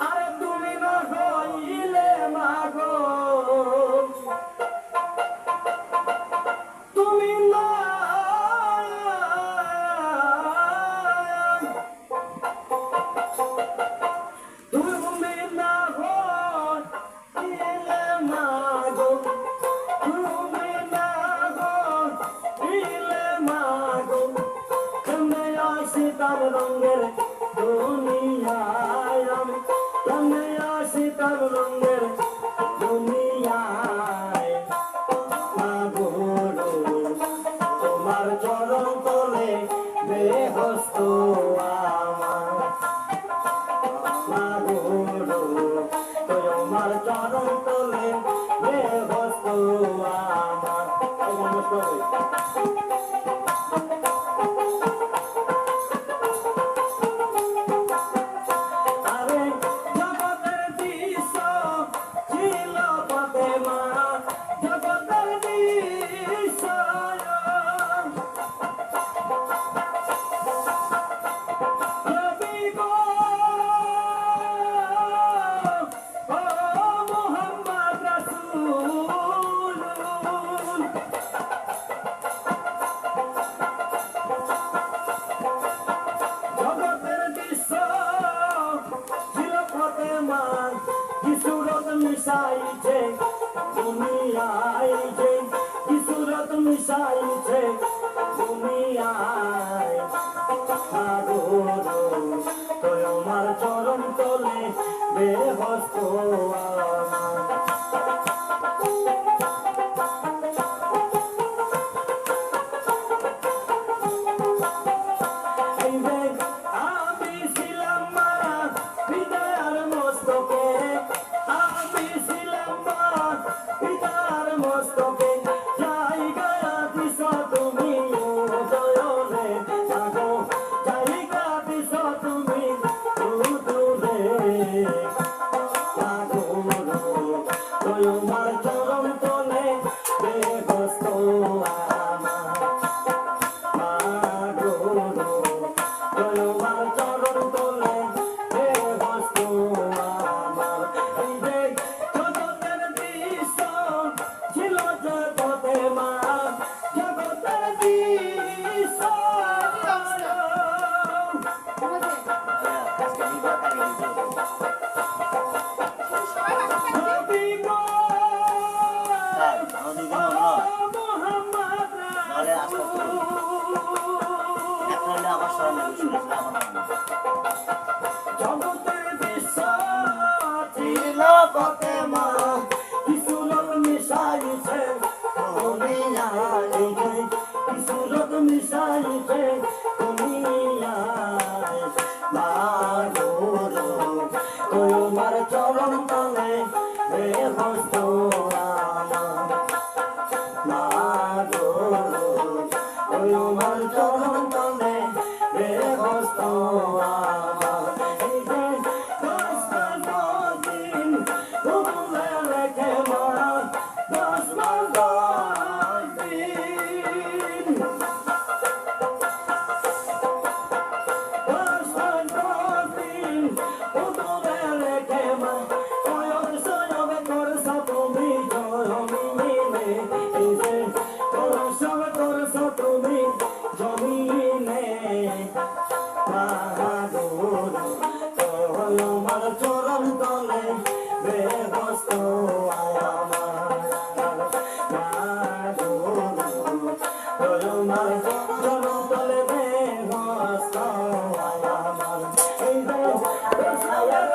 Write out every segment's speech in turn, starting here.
আরে তুমি না হইলে মাগো তুমি না তুমি না হইলে মাগো তুমি না হইলে মাগো কেমনে আসি তার রঙের দুনিয়ায় আমি কেমনে আসি তার রঙের দুনিয়ায় মাগো তোমার চরণ তলে বেহস্ত আমার মাগো তোমার চরণ তলে বেহস্ত আমার আরে জগতের দৃশ্য ছিল পথে মা জগতের দৃশ্য নবী গো ও মুহাম্মদ রাসূল জগতের দৃশ্য ছিল পথে মা কি সুরত মিশাইছে দুনিয়ায় যে কি সুরত মিশাইছে দুনিয়ায় মাগো তোমার চরণ তলে বেহস্ত আমার আমি ছিলাম মা পিতার মস্তকে আমি ছিলাম মা পিতার মস্তকে জায়গা দিছ তুমি উদয়নে মাগো জায়গা দিছ তুমি উদয়নে মাগো তোমার চরণ তলে বেহস্ত তোমার চরণ তলে বেহস্ত আমার এই যে জগতের দৃশ্য ছিল জগতে মা জগতের দৃশ্য নবী গো মুহাম্মদ রাসূল জগতের দৃশ্য ছিল পথে মা কি সুরত মিশাইছে দুনিয়ায় কি সুরত মিশাইছে দুনিয়ায় মাগো তোমার চরণ তলে বেহস্ত আমার মাগো তোমার চরণ তলে বেহস্ত আমার এই যে দশ দিন তুমি রেখে মা 10 মাস 10 দিন 10 মাস 10 দিন তুমি রেখে মা কয়র সয়ব করছ তুমি জমিনে এই যে সব করছ তুমি জমিনে মাগো তোমার চরণ তলে বেহস্ত আমার মাগো তোমার চরণ তলে বেহস্ত আমার এই যে রসায়ন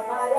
Bye.